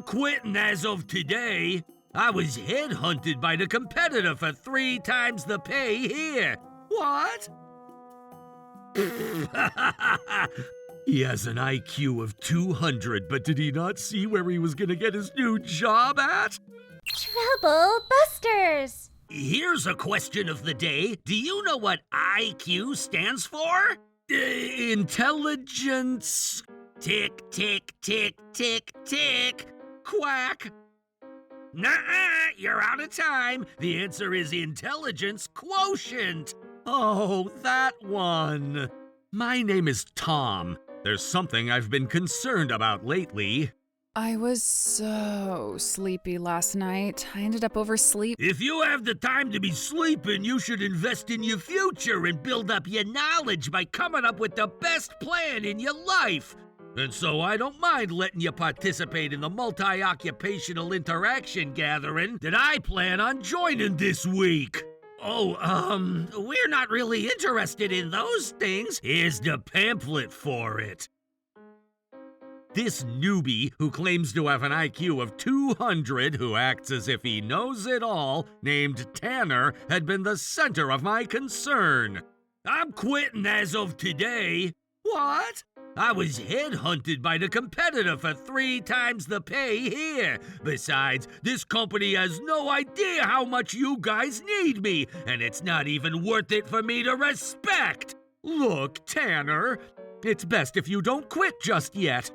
I'm quitting as of today. I was headhunted by the competitor for 3 times the pay here. What? He has an IQ of 200, but did he not see where he was gonna get his new job at? Trouble Busters! Here's a question of the day. Do you know what IQ stands for? Intelligence. Tick, tick, tick, tick, tick. Quack. Nuh-uh, you're out of time. The answer is intelligence quotient. Oh, that one. My name is Tom. There's something I've been concerned about lately. I was so sleepy last night. I ended up oversleeping. If you have the time to be sleeping, you should invest in your future and build up your knowledge by coming up with the best plan in your life. And so I don't mind letting you participate in the multi-occupational interaction gathering that I plan on joining this week. Oh, we're not really interested in those things. Here's the pamphlet for it. This newbie, who claims to have an IQ of 200, who acts as if he knows it all, named Tanner, had been the center of my concern. I'm quitting as of today. What? I was headhunted by the competitor for 3 times the pay here. Besides, this company has no idea how much you guys need me, and it's not even worth it for me to respect. Look, Tanner, it's best if you don't quit just yet.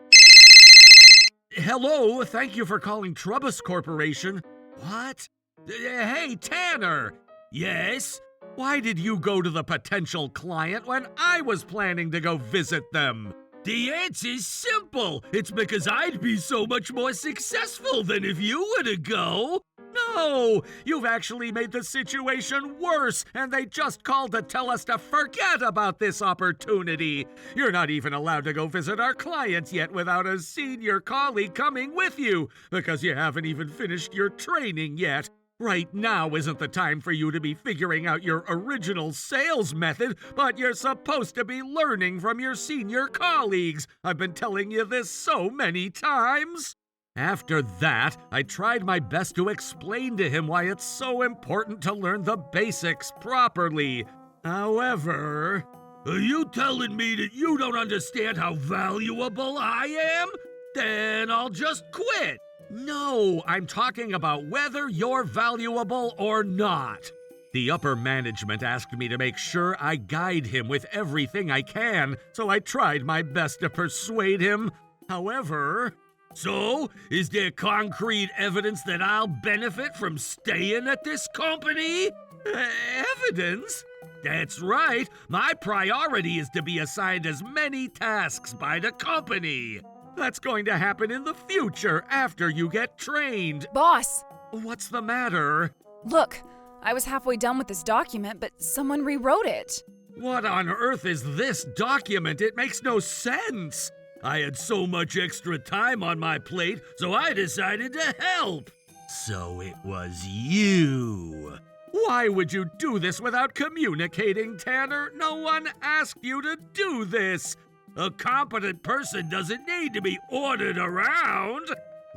Hello, thank you for calling Trubbus Corporation. What? Hey, Tanner! Yes? Why did you go to the potential client when I was planning to go visit them? The answer's simple. It's because I'd be so much more successful than if you were to go. No, you've actually made the situation worse, and they just called to tell us to forget about this opportunity. You're not even allowed to go visit our clients yet without a senior colleague coming with you, because you haven't even finished your training yet. Right now isn't the time for you to be figuring out your original sales method, but you're supposed to be learning from your senior colleagues. I've been telling you this so many times. After that, I tried my best to explain to him why it's so important to learn the basics properly. However, are you telling me that you don't understand how valuable I am? Then I'll just quit. No, I'm talking about whether you're valuable or not. The upper management asked me to make sure I guide him with everything I can, so I tried my best to persuade him. However... So, is there concrete evidence that I'll benefit from staying at this company? Evidence? That's right. My priority is to be assigned as many tasks by the company. That's going to happen in the future after you get trained. Boss! What's the matter? Look, I was halfway done with this document, but someone rewrote it. What on earth is this document? It makes no sense. I had so much extra time on my plate, so I decided to help. So it was you. Why would you do this without communicating, Tanner? No one asked you to do this. A competent person doesn't need to be ordered around.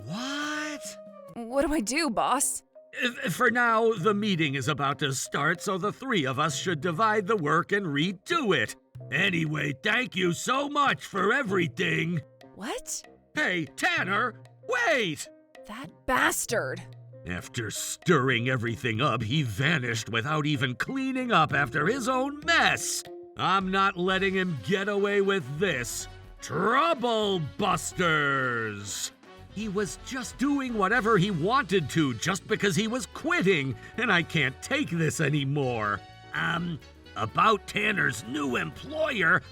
What? What do I do, boss? For now, the meeting is about to start, so the 3 of us should divide the work and redo it. Anyway, thank you so much for everything. What? Hey, Tanner, wait! That bastard. After stirring everything up, he vanished without even cleaning up after his own mess. I'm not letting him get away with this. Trouble Busters! He was just doing whatever he wanted to just because he was quitting, and I can't take this anymore. About Tanner's new employer...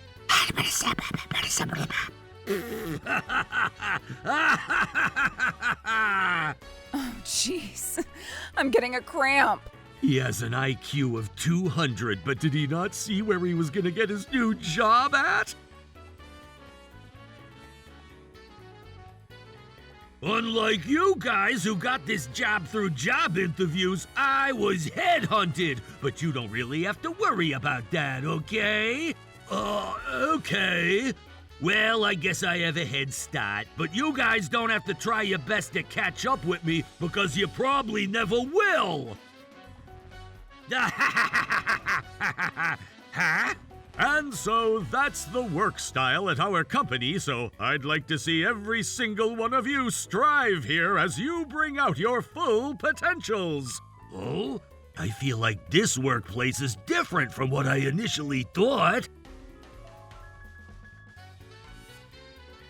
Oh, jeez. I'm getting a cramp. He has an IQ of 200, but did he not see where he was gonna get his new job at? Unlike you guys who got this job through job interviews, I was headhunted, but you don't really have to worry about that, okay? Okay. Well, I guess I have a head start, but you guys don't have to try your best to catch up with me because you probably never will. Huh? And so that's the work style at our company, so I'd like to see every single one of you strive here as you bring out your full potentials. Oh? I feel like this workplace is different from what I initially thought.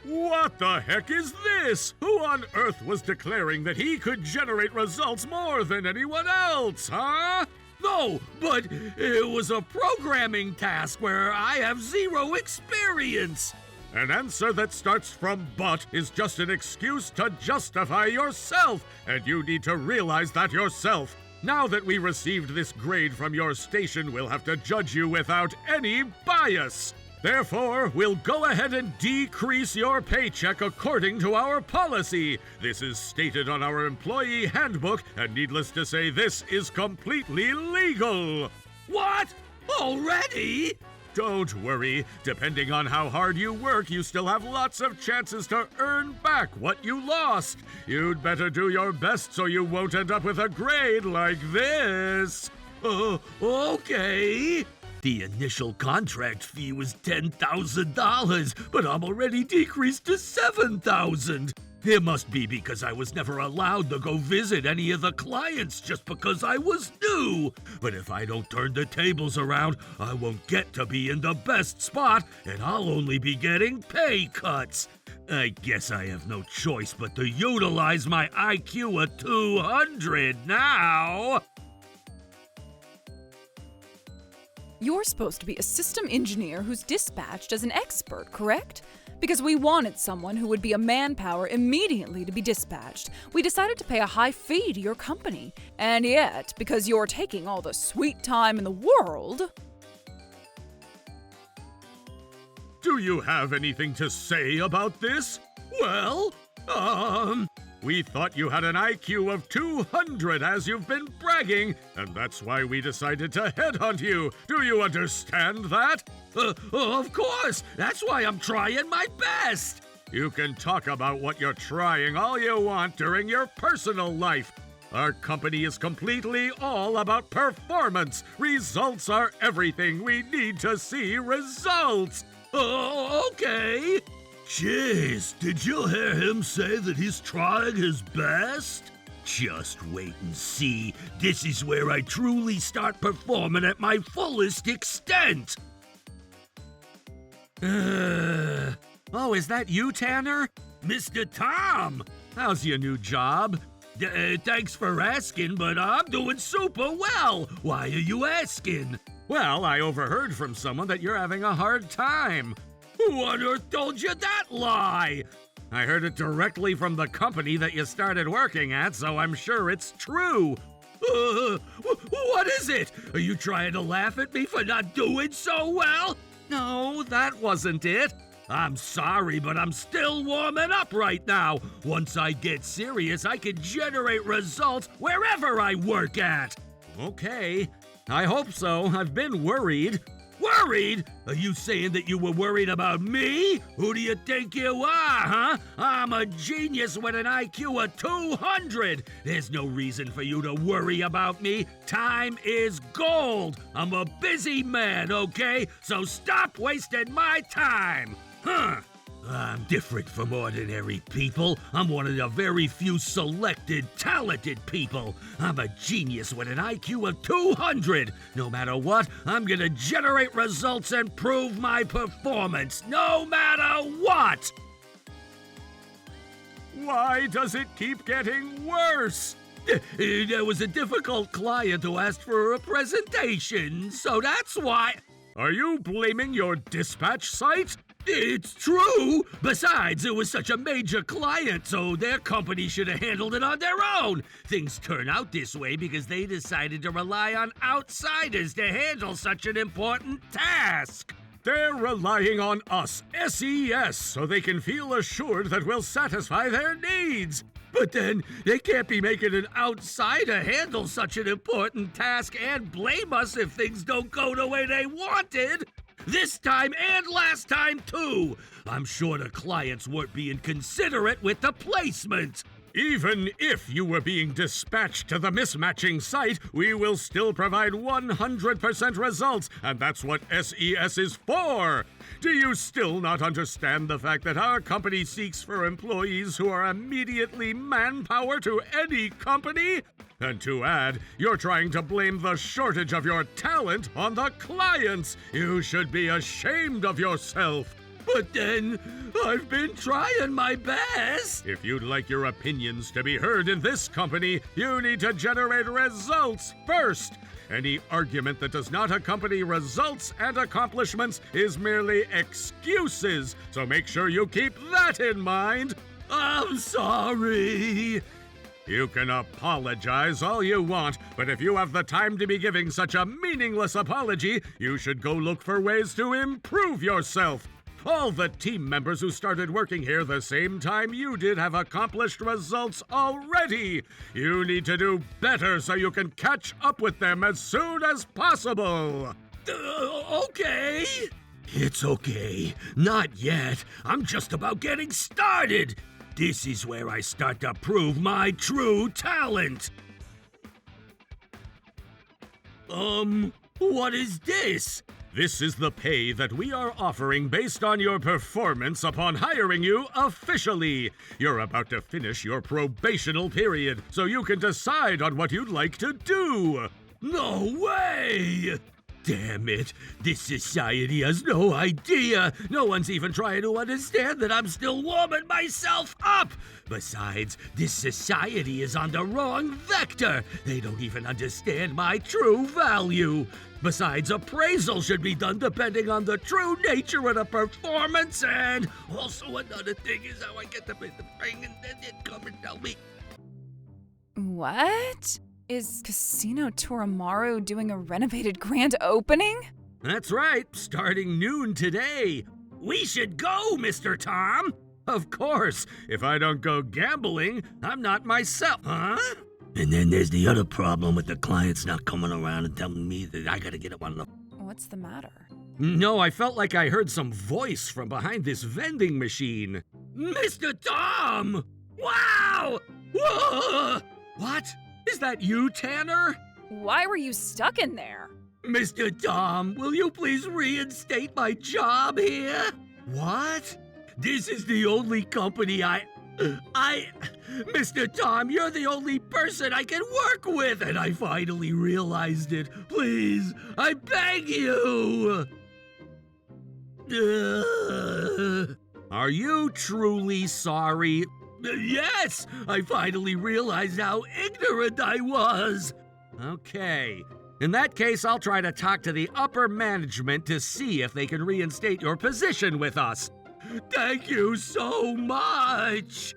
What the heck is this? Who on earth was declaring that he could generate results more than anyone else, huh? No, but it was a programming task where I have zero experience. An answer that starts from but is just an excuse to justify yourself, and you need to realize that yourself. Now that we received this grade from your station, we'll have to judge you without any bias. Therefore, we'll go ahead and decrease your paycheck according to our policy. This is stated on our employee handbook, and needless to say, this is completely legal. What? Already? Don't worry. Depending on how hard you work, you still have lots of chances to earn back what you lost. You'd better do your best so you won't end up with a grade like this. Okay. The initial contract fee was $10,000, but I'm already decreased to $7,000. It must be because I was never allowed to go visit any of the clients just because I was new. But if I don't turn the tables around, I won't get to be in the best spot, and I'll only be getting pay cuts. I guess I have no choice but to utilize my IQ of 200 now. You're supposed to be a system engineer who's dispatched as an expert, correct? Because we wanted someone who would be a manpower immediately to be dispatched, we decided to pay a high fee to your company. And yet, because you're taking all the sweet time in the world... Do you have anything to say about this? Well, we thought you had an IQ of 200 as you've been bragging, and that's why we decided to headhunt you. Do you understand that? Of course! That's why I'm trying my best! You can talk about what you're trying all you want during your personal life. Our company is completely all about performance. Results are everything. We need to see results. Okay. Jeez, did you hear him say that he's trying his best? Just wait and see. This is where I truly start performing at my fullest extent. Oh, is that you, Tanner? Mr. Tom! How's your new job? Thanks for asking, but I'm doing super well. Why are you asking? Well, I overheard from someone that you're having a hard time. Who on earth told you that lie? I heard it directly from the company that you started working at, so I'm sure it's true. What is it? Are you trying to laugh at me for not doing so well? No, that wasn't it. I'm sorry, but I'm still warming up right now. Once I get serious, I can generate results wherever I work at. Okay, I hope so. I've been worried. Worried? Are you saying that you were worried about me? Who do you think you are, huh? I'm a genius with an IQ of 200. There's no reason for you to worry about me. Time is gold. I'm a busy man, okay? So stop wasting my time. I'm different from ordinary people. I'm one of the very few selected, talented people. I'm a genius with an IQ of 200. No matter what, I'm gonna generate results and prove my performance, no matter what! Why does it keep getting worse? There was a difficult client who asked for a presentation, so that's why... Are you blaming your dispatch site? It's true! Besides, it was such a major client, so their company should have handled it on their own. Things turn out this way because they decided to rely on outsiders to handle such an important task. They're relying on us, SES, so they can feel assured that we'll satisfy their needs. But then, they can't be making an outsider handle such an important task and blame us if things don't go the way they wanted. this time and last time too. I'm sure the clients weren't being considerate with the placement. Even if you were being dispatched to the mismatching site, we will still provide 100% results, and that's what SES is for. Do you still not understand the fact that our company seeks for employees who are immediately manpower to any company? And to add, you're trying to blame the shortage of your talent on the clients. You should be ashamed of yourself. But then, I've been trying my best. If you'd like your opinions to be heard in this company, you need to generate results first. Any argument that does not accompany results and accomplishments is merely excuses, so make sure you keep that in mind. I'm sorry. You can apologize all you want, but if you have the time to be giving such a meaningless apology, you should go look for ways to improve yourself. All the team members who started working here the same time you did have accomplished results already. You need to do better so you can catch up with them as soon as possible. Okay. It's okay. Not yet. I'm just about getting started. This is where I start to prove my true talent. What is this? This is the pay that we are offering based on your performance upon hiring you officially. You're about to finish your probational period, so you can decide on what you'd like to do. No way! Damn it, this society has no idea. No one's even trying to understand that I'm still warming myself up. Besides, this society is on the wrong vector. They don't even understand my true value. Besides, appraisal should be done depending on the true nature of the performance, and also another thing is how I get the ring and then it come and tell me. What? Is Casino Toramaru doing a renovated grand opening? That's right, starting noon today. We should go, Mr. Tom. Of course, if I don't go gambling, I'm not myself, huh? And then there's the other problem with the clients not coming around and telling me that I gotta get up on the... What's the matter? No, I felt like I heard some voice from behind this vending machine. Mr. Tom! Wow! Whoa! What? Is that you, Tanner? Why were you stuck in there? Mr. Tom, will you please reinstate my job here? What? This is the only company Mr. Tom, you're the only person I can work with, and I finally realized it. Please, I beg you. Are you truly sorry? Yes, I finally realized how ignorant I was. Okay. In that case, I'll try to talk to the upper management to see if they can reinstate your position with us. Thank you so much!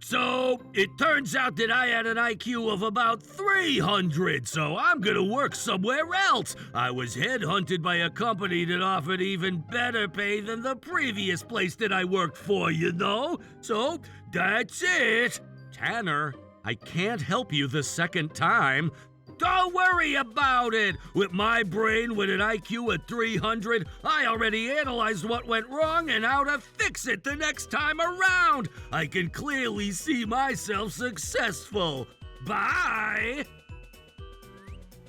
So, it turns out that I had an IQ of about 300, so I'm gonna work somewhere else. I was headhunted by a company that offered even better pay than the previous place that I worked for, you know? So, that's it. Tanner, I can't help you the second time. Don't worry about it! With my brain with an IQ of 300, I already analyzed what went wrong and how to fix it the next time around! I can clearly see myself successful. Bye!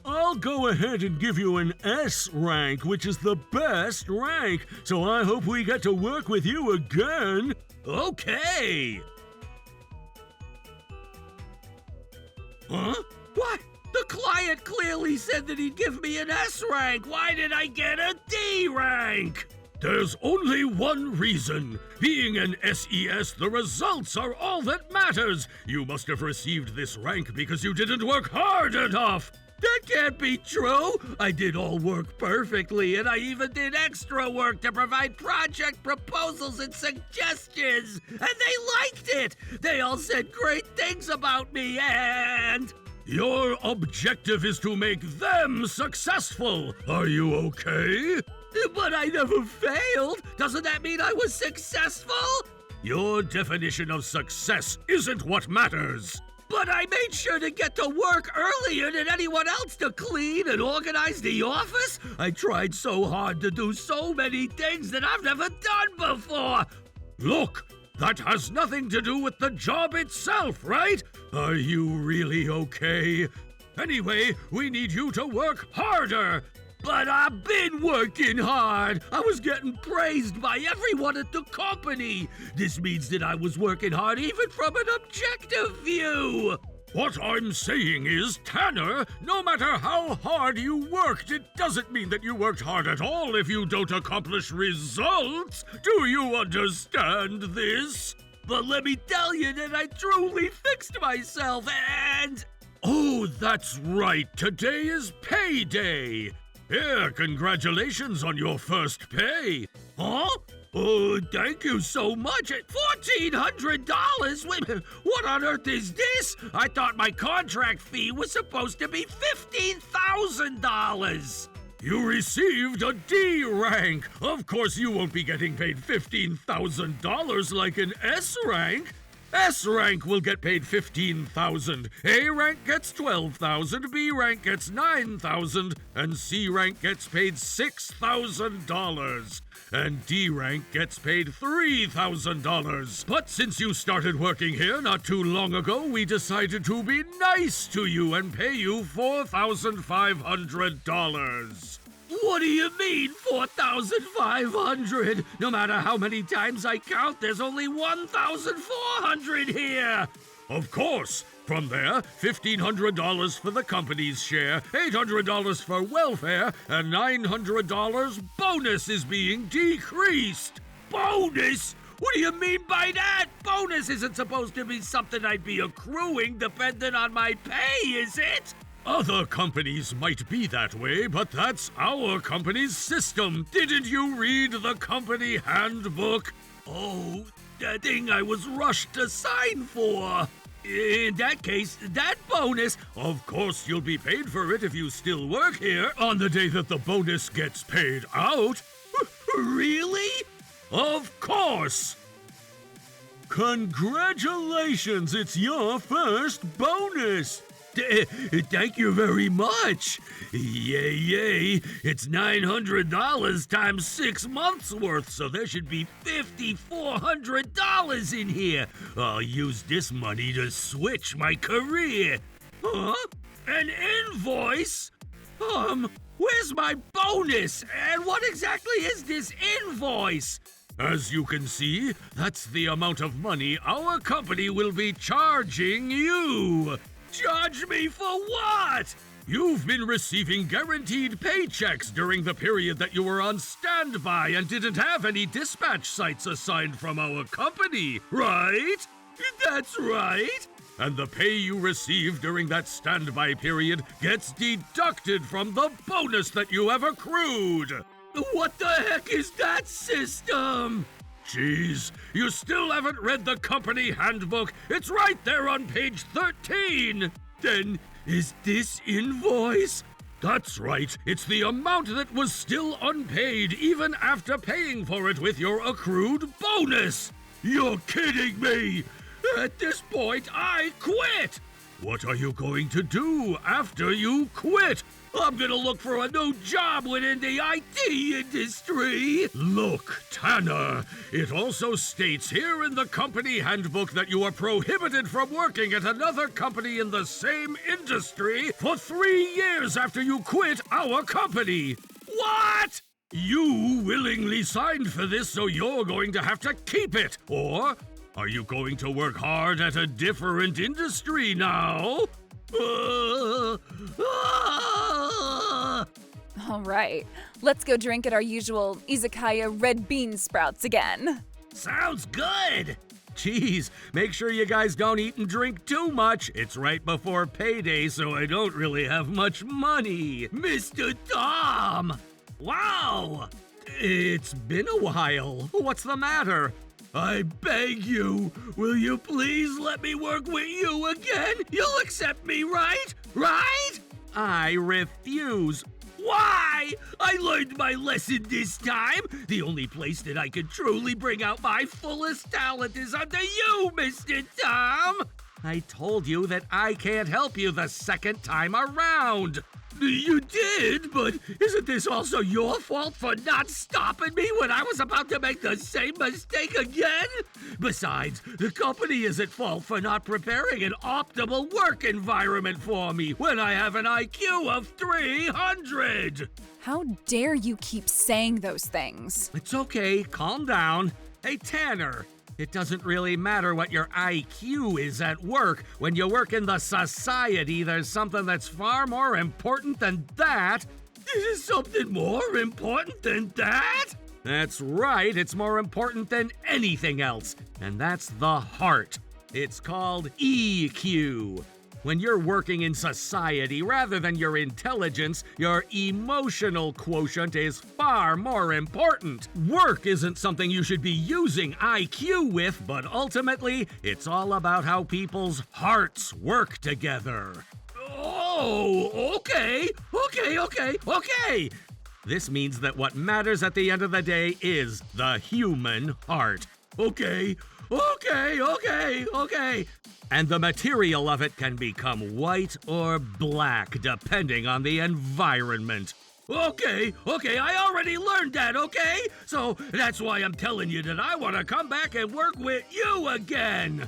I'll go ahead and give you an S rank, which is the best rank, so I hope we get to work with you again. Okay! Huh? What? The client clearly said that he'd give me an S rank. Why did I get a D rank? There's only one reason. Being an SES, the results are all that matters. You must have received this rank because you didn't work hard enough. That can't be true. I did all work perfectly, and I even did extra work to provide project proposals and suggestions. And they liked it. They all said great things about me, and... Your objective is to make them successful. Are you okay? But I never failed. Doesn't that mean I was successful? Your definition of success isn't what matters. But I made sure to get to work earlier than anyone else to clean and organize the office. I tried so hard to do so many things that I've never done before. Look, that has nothing to do with the job itself, right? Are you really okay? Anyway, we need you to work harder. But I've been working hard. I was getting praised by everyone at the company. This means that I was working hard even from an objective view. What I'm saying is, Tanner, no matter how hard you worked, it doesn't mean that you worked hard at all if you don't accomplish results. Do you understand this? But let me tell you that I truly fixed myself and... Oh, that's right. Today is payday. Here, congratulations on your first pay. Huh? Oh, thank you so much. $1,400? Wait, what on earth is this? I thought my contract fee was supposed to be $15,000. You received a D rank. Of course, you won't be getting paid $15,000 like an S rank. S rank will get paid $15,000, A rank gets $12,000, B rank gets $9,000, and C rank gets paid $6,000, and D rank gets paid $3,000. But since you started working here not too long ago, we decided to be nice to you and pay you $4,500. What do you mean, 4,500? No matter how many times I count, there's only 1,400 here. Of course. From there, $1,500 for the company's share, $800 for welfare, and $900 bonus is being decreased. Bonus? What do you mean by that? Bonus isn't supposed to be something I'd be accruing dependent on my pay, is it? Other companies might be that way, but that's our company's system. Didn't you read the company handbook? Oh, that thing I was rushed to sign for. In that case, that bonus, of course you'll be paid for it if you still work here on the day that the bonus gets paid out. Really? Of course. Congratulations, it's your first bonus. Thank you very much. Yay, yay. It's $900 times 6 months worth, so there should be $5,400 in here. I'll use this money to switch my career. Huh? An invoice? Where's my bonus? And what exactly is this invoice? As you can see, that's the amount of money our company will be charging you. Charge me for what? You've been receiving guaranteed paychecks during the period that you were on standby and didn't have any dispatch sites assigned from our company, right? That's right. And the pay you received during that standby period gets deducted from the bonus that you have accrued. What the heck is that system? Jeez, you still haven't read the company handbook. It's right there on page 13. Then, is this invoice? That's right. It's the amount that was still unpaid even after paying for it with your accrued bonus. You're kidding me. At this point, I quit. What are you going to do after you quit? I'm gonna look for a new job within the IT industry. Look, Tanner, it also states here in the company handbook that you are prohibited from working at another company in the same industry for 3 years after you quit our company. What? You willingly signed for this, so you're going to have to keep it. Or are you going to work hard at a different industry now? All right, let's go drink at our usual izakaya red bean sprouts again. Sounds good. Geez, make sure you guys don't eat and drink too much. It's right before payday, so I don't really have much money. Mr. Tom! Wow! It's been a while. What's the matter? I beg you, will you please let me work with you again? You'll accept me, right? Right? I refuse. Why? I learned my lesson this time. The only place that I can truly bring out my fullest talent is under you, Mr. Tom. I told you that I can't help you the second time around. You did, but isn't this also your fault for not stopping me when I was about to make the same mistake again? Besides, the company is at fault for not preparing an optimal work environment for me when I have an IQ of 300. How dare you keep saying those things? It's okay, calm down. Hey, Tanner, it doesn't really matter what your IQ is at work. When you work in the society, there's something that's far more important than that. There's something more important than that? That's right, it's more important than anything else, and that's the heart. It's called EQ. When you're working in society, rather than your intelligence, your emotional quotient is far more important. Work isn't something you should be using IQ with, but ultimately, it's all about how people's hearts work together. Oh, okay. This means that what matters at the end of the day is the human heart. Okay. And the material of it can become white or black, depending on the environment. Okay, I already learned that, okay? So that's why I'm telling you that I want to come back and work with you again.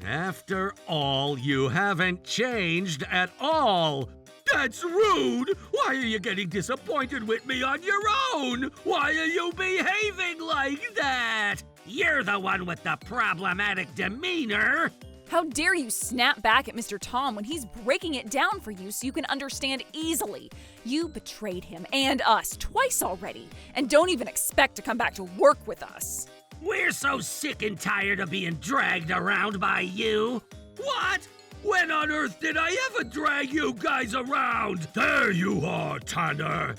After all, you haven't changed at all. That's rude! Why are you getting disappointed with me on your own? Why are you behaving like that? You're the one with the problematic demeanor. How dare you snap back at Mr. Tom when he's breaking it down for you so you can understand easily? You betrayed him and us twice already, and don't even expect to come back to work with us. We're so sick and tired of being dragged around by you. What? When on earth did I ever drag you guys around? There you are, Tanner.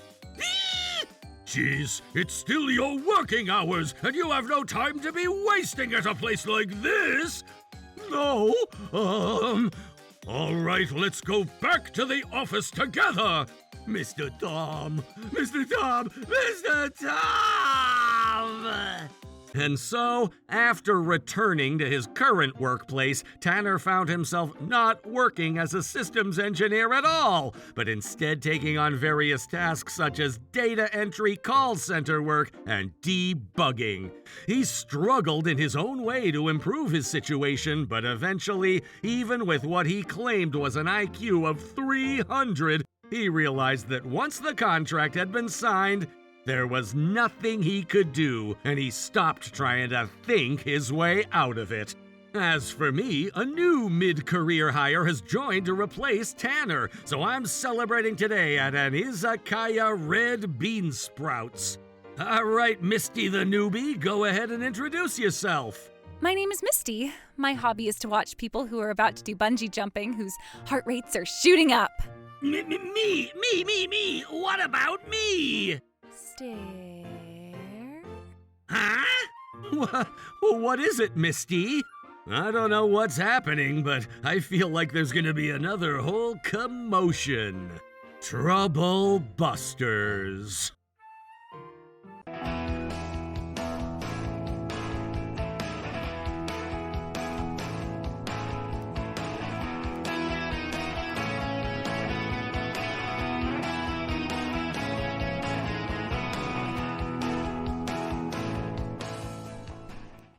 Jeez, it's still your working hours, and you have no time to be wasting at a place like this. No, all right, let's go back to the office together. Mr. Tom. And so, after returning to his current workplace, Tanner found himself not working as a systems engineer at all, but instead taking on various tasks such as data entry, call center work, and debugging. He struggled in his own way to improve his situation, but eventually, even with what he claimed was an IQ of 300, he realized that once the contract had been signed, there was nothing he could do, and he stopped trying to think his way out of it. As for me, a new mid-career hire has joined to replace Tanner, so I'm celebrating today at an Izakaya Red Bean Sprouts. All right, Misty the newbie, go ahead and introduce yourself. My name is Misty. My hobby is to watch people who are about to do bungee jumping whose heart rates are shooting up. Me. What about me? Stare. Huh? What is it, Misty? I don't know what's happening, but I feel like there's gonna be another whole commotion. Trouble Busters.